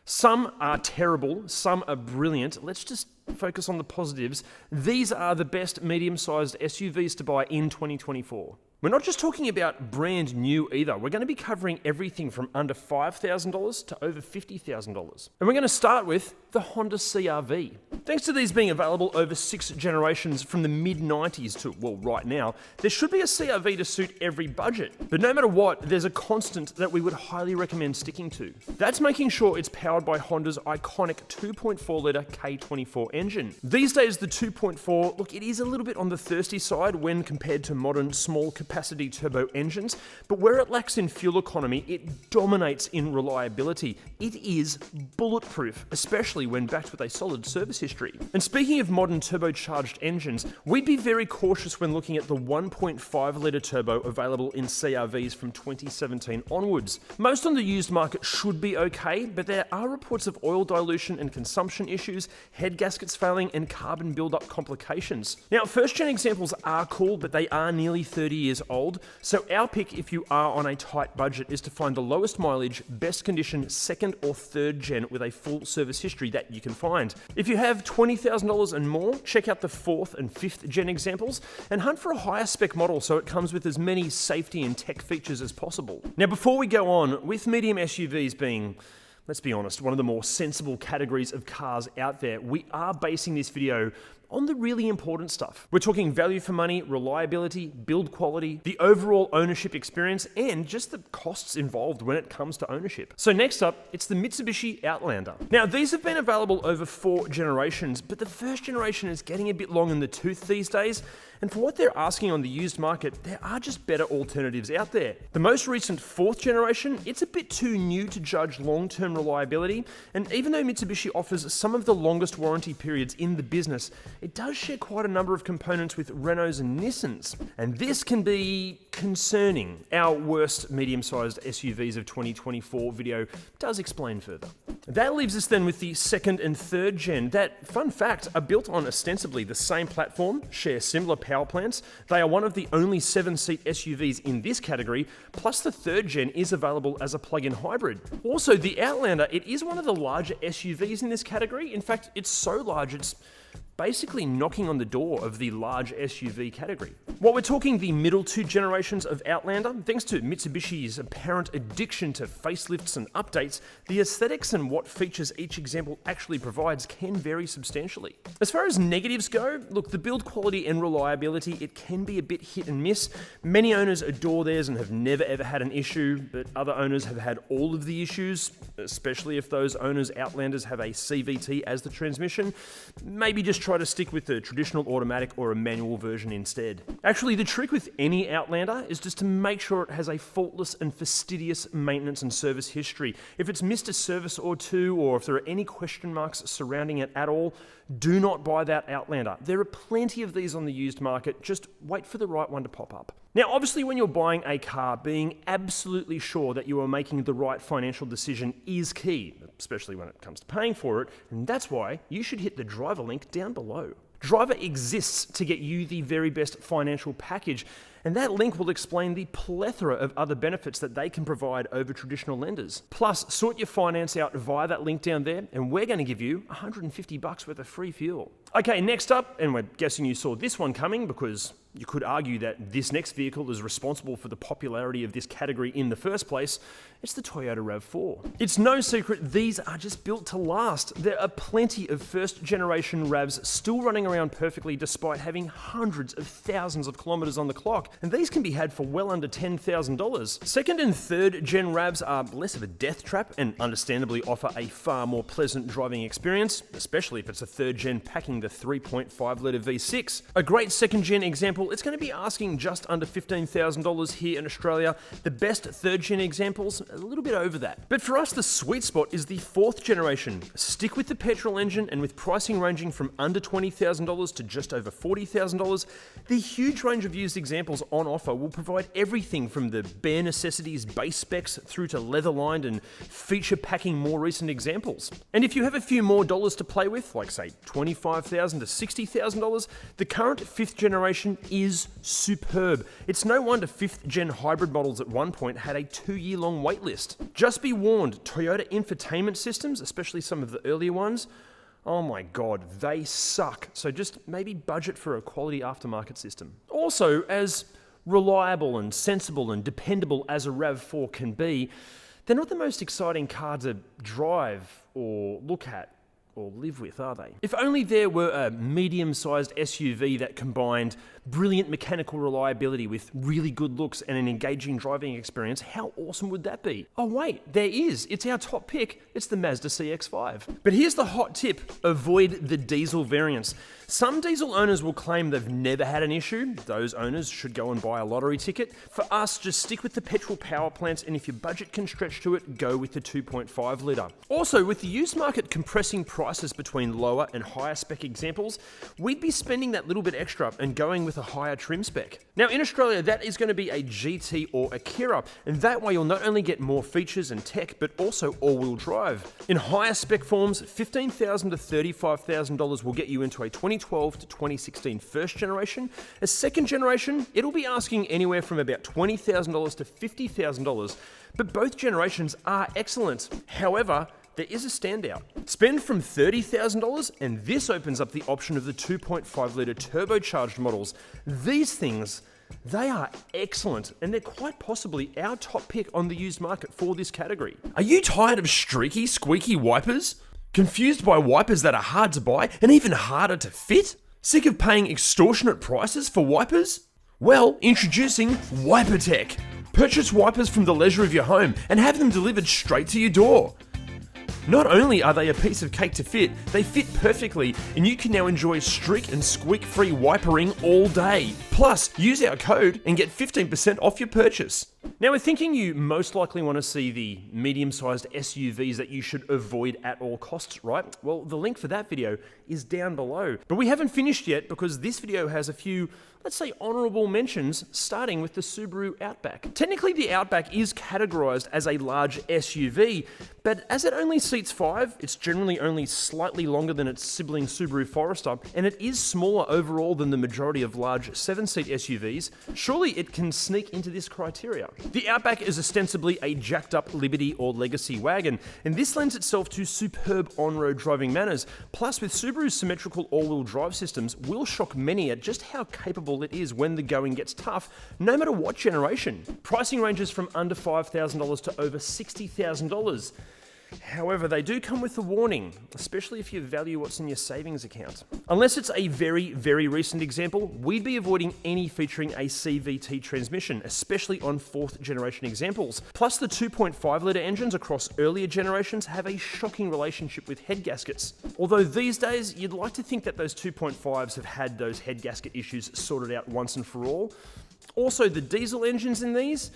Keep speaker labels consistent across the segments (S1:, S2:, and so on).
S1: Some are terrible, some are brilliant. Let's just focus on the positives. These are the best medium-sized SUVs to buy in 2024. We're not just talking about brand new either. We're going to be covering everything from under $5,000 to over $50,000. And we're going to start with the Honda CR-V. Thanks to these being available over 6 generations from the mid-90s to, well, right now, there should be a CR-V to suit every budget. But no matter what, there's a constant that we would highly recommend sticking to. That's making sure it's powered by Honda's iconic 2.4-litre K24 engine. These days, the 2.4, look, it is a little bit on the thirsty side when compared to modern small capacity turbo engines, but where it lacks in fuel economy, it dominates in reliability. It is bulletproof, especially when backed with a solid service history. And speaking of modern turbocharged engines, we'd be very cautious when looking at the 1.5-litre turbo available in CR-Vs from 2017 onwards. Most on the used market should be okay, but there are reports of oil dilution and consumption issues, head gaskets failing, and carbon buildup complications. Now, first-gen examples are cool, but they are nearly 30 years old, so our pick if you are on a tight budget is to find the lowest mileage, best condition, second or third gen with a full service history that you can find. If you have $20,000 and more, check out the 4th and 5th gen examples and hunt for a higher spec model so it comes with as many safety and tech features as possible. Now, before we go on, with medium SUVs being, let's be honest, one of the more sensible categories of cars out there, we are basing this video on the really important stuff. We're talking value for money, reliability, build quality, the overall ownership experience, and just the costs involved when it comes to ownership. So next up, it's the Mitsubishi Outlander. Now, these have been available over 4 generations, but the first generation is getting a bit long in the tooth these days, and for what they're asking on the used market, there are just better alternatives out there. The most recent 4th generation, it's a bit too new to judge long-term reliability, and even though Mitsubishi offers some of the longest warranty periods in the business, it does share quite a number of components with Renaults and Nissans, and this can be concerning. Our worst medium-sized SUVs of 2024 video does explain further. That leaves us then with the 2nd and 3rd gen that, fun fact, are built on ostensibly the same platform, share similar power plants. They are one of the only 7-seat SUVs in this category, plus the 3rd gen is available as a plug-in hybrid. Also, the Outlander, it is one of the larger SUVs in this category. In fact, it's so large it's basically knocking on the door of the large SUV category. While we're talking the middle 2 generations of Outlander, thanks to Mitsubishi's apparent addiction to facelifts and updates, the aesthetics and what features each example actually provides can vary substantially. As far as negatives go, look, the build quality and reliability, it can be a bit hit and miss. Many owners adore theirs and have never ever had an issue, but other owners have had all of the issues, especially if those owners' Outlanders have a CVT as the transmission. Maybe just try to stick with the traditional automatic or a manual version instead. Actually, the trick with any Outlander is just to make sure it has a faultless and fastidious maintenance and service history. If it's missed a service or two, or if there are any question marks surrounding it at all, do not buy that Outlander. There are plenty of these on the used market, just wait for the right one to pop up. Now, obviously, when you're buying a car, being absolutely sure that you are making the right financial decision is key, especially when it comes to paying for it, and that's why you should hit the driver link down below. Driver exists to get you the very best financial package, and that link will explain the plethora of other benefits that they can provide over traditional lenders. Plus, sort your finance out via that link down there, and we're going to give you $150 worth of free fuel. Okay, next up, and we're guessing you saw this one coming because you could argue that this next vehicle is responsible for the popularity of this category in the first place. It's the Toyota RAV4. It's no secret these are just built to last. There are plenty of first-generation RAVs still running around perfectly despite having hundreds of thousands of kilometers on the clock, and these can be had for well under $10,000. Second and third gen RAVs are less of a death trap and understandably offer a far more pleasant driving experience, especially if it's a third gen packing the 3.5-litre V6. A great second gen example, it's going to be asking just under $15,000 here in Australia. The best third gen examples, a little bit over that. But for us, the sweet spot is the 4th generation. Stick with the petrol engine, and with pricing ranging from under $20,000 to just over $40,000, the huge range of used examples on offer will provide everything from the bare necessities base specs through to leather-lined and feature-packing more recent examples. And if you have a few more dollars to play with, like say $25,000 to $60,000, the current 5th generation is superb. It's no wonder 5th gen hybrid models at one point had a 2-year-long waitlist. Just be warned, Toyota infotainment systems, especially some of the earlier ones, oh my god, they suck. So just maybe budget for a quality aftermarket system. Also, as reliable and sensible and dependable as a RAV4 can be, they're not the most exciting car to drive or look at or live with, are they? If only there were a medium-sized SUV that combined brilliant mechanical reliability with really good looks and an engaging driving experience, how awesome would that be? Oh wait, there is. It's our top pick. It's the Mazda CX-5. But here's the hot tip. Avoid the diesel variants. Some diesel owners will claim they've never had an issue. Those owners should go and buy a lottery ticket. For us, just stick with the petrol power plants, and if your budget can stretch to it, go with the 2.5 litre. Also, with the used market compressing prices between lower and higher spec examples, we'd be spending that little bit extra and going with a higher trim spec. Now in Australia, that is going to be a GT or a Kia, and that way you'll not only get more features and tech, but also all-wheel drive. In higher spec forms, $15,000 to $35,000 will get you into a 2012 to 2016 first generation. A second generation, it'll be asking anywhere from about $20,000 to $50,000, but both generations are excellent. However, there is a standout. Spend from $30,000 and this opens up the option of the 2.5 litre turbocharged models. These things, they are excellent and they're quite possibly our top pick on the used market for this category. Are you tired of streaky, squeaky wipers? Confused by wipers that are hard to buy and even harder to fit? Sick of paying extortionate prices for wipers? Well, introducing WiperTech. Purchase wipers from the leisure of your home and have them delivered straight to your door. Not only are they a piece of cake to fit, they fit perfectly, and you can now enjoy streak and squeak-free wipering all day. Plus, use our code and get 15% off your purchase. Now we're thinking you most likely want to see the medium-sized SUVs that you should avoid at all costs, right? Well, the link for that video is down below. But we haven't finished yet because this video has a few, let's say, honorable mentions, starting with the Subaru Outback. Technically, the Outback is categorized as a large SUV, but as it only seats 5, it's generally only slightly longer than its sibling Subaru Forester, and it is smaller overall than the majority of large 7-seat SUVs. Surely it can sneak into this criteria. The Outback is ostensibly a jacked-up Liberty or Legacy wagon, and this lends itself to superb on-road driving manners. Plus, with Subaru's symmetrical all-wheel drive systems, will shock many at just how capable it is when the going gets tough, no matter what generation. Pricing ranges from under $5,000 to over $60,000. However, they do come with a warning, especially if you value what's in your savings account. Unless it's a very, very recent example, we'd be avoiding any featuring a CVT transmission, especially on 4th generation examples. Plus, the 2.5 litre engines across earlier generations have a shocking relationship with head gaskets. Although these days, you'd like to think that those 2.5s have had those head gasket issues sorted out once and for all. Also, the diesel engines in these,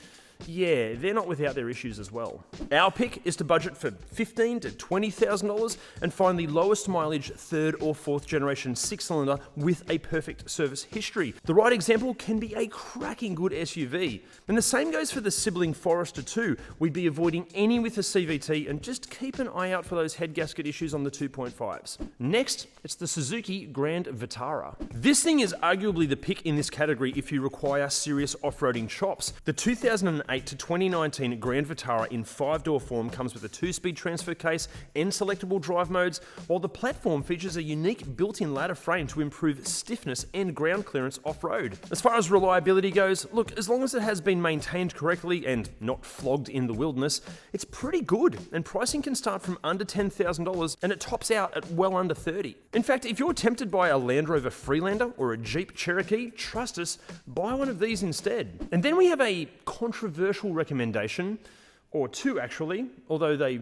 S1: yeah, they're not without their issues as well. Our pick is to budget for $15,000 to $20,000 and find the lowest mileage 3rd or 4th generation 6-cylinder with a perfect service history. The right example can be a cracking good SUV. And the same goes for the sibling Forester too. We'd be avoiding any with a CVT and just keep an eye out for those head gasket issues on the 2.5s. Next, it's the Suzuki Grand Vitara. This thing is arguably the pick in this category if you require serious off-roading chops. The 2008 to 2019 Grand Vitara in 5-door form comes with a 2-speed transfer case and selectable drive modes, while the platform features a unique built-in ladder frame to improve stiffness and ground clearance off-road. As far as reliability goes, look, as long as it has been maintained correctly and not flogged in the wilderness, it's pretty good, and pricing can start from under $10,000 and it tops out at well under $30,000. In fact, if you're tempted by a Land Rover Freelander or a Jeep Cherokee, trust us, buy one of these instead. And then we have a controversial recommendation, or two actually, although they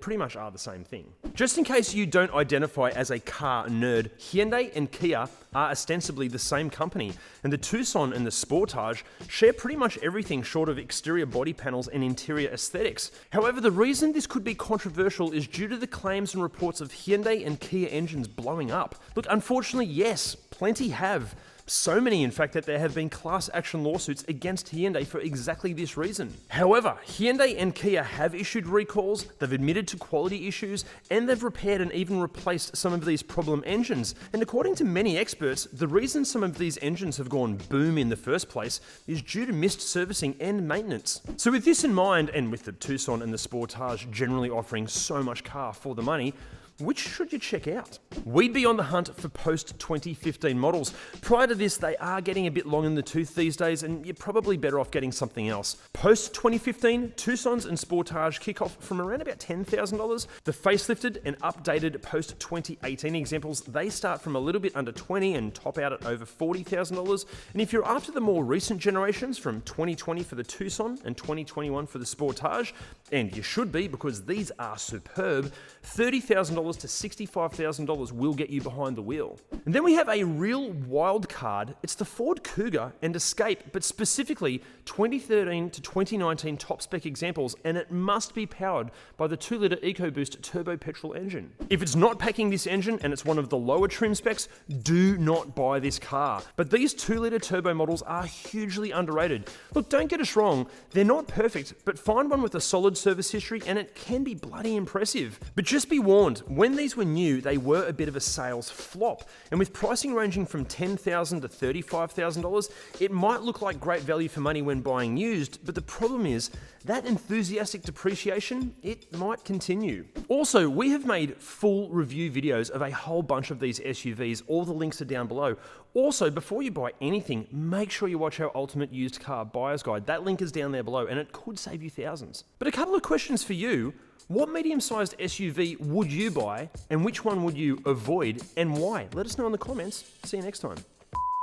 S1: pretty much are the same thing. Just in case you don't identify as a car nerd, Hyundai and Kia are ostensibly the same company, and the Tucson and the Sportage share pretty much everything short of exterior body panels and interior aesthetics. However, the reason this could be controversial is due to the claims and reports of Hyundai and Kia engines blowing up. Look, unfortunately, yes, plenty have. So many, in fact, that there have been class action lawsuits against Hyundai for exactly this reason. However, Hyundai and Kia have issued recalls, they've admitted to quality issues, and they've repaired and even replaced some of these problem engines. And according to many experts, the reason some of these engines have gone boom in the first place is due to missed servicing and maintenance. So with this in mind, and with the Tucson and the Sportage generally offering so much car for the money, which should you check out? We'd be on the hunt for post-2015 models. Prior to this, they are getting a bit long in the tooth these days, and you're probably better off getting something else. Post-2015, Tucsons and Sportage kick off from around about $10,000. The facelifted and updated post-2018 examples, they start from a little bit under $20,000 and top out at over $40,000. And if you're after the more recent generations, from 2020 for the Tucson and 2021 for the Sportage, and you should be because these are superb, $30,000 to $65,000 will get you behind the wheel. And then we have a real wild card. It's the Ford Cougar and Escape, but specifically 2013 to 2019 top spec examples, and it must be powered by the 2-litre EcoBoost turbo petrol engine. If it's not packing this engine and it's one of the lower trim specs, do not buy this car. But these 2-litre turbo models are hugely underrated. Look, don't get us wrong, they're not perfect, but find one with a solid service history and it can be bloody impressive. But just be warned, when these were new, they were a bit of a sales flop, and with pricing ranging from $10,000 to $35,000, it might look like great value for money when buying used, but the problem is that enthusiastic depreciation, it might continue. Also, we have made full review videos of a whole bunch of these SUVs. All the links are down below. Also, before you buy anything, make sure you watch our Ultimate Used Car Buyer's Guide. That link is down there below, and it could save you thousands. But a couple of questions for you. What medium-sized SUV would you buy, and which one would you avoid, and why? Let us know in the comments. See you next time.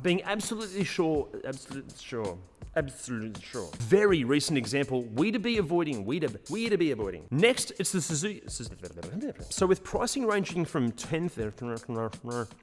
S1: Being absolutely sure. Very recent example, we to be avoiding. Next, it's the Suzuki. So with pricing ranging from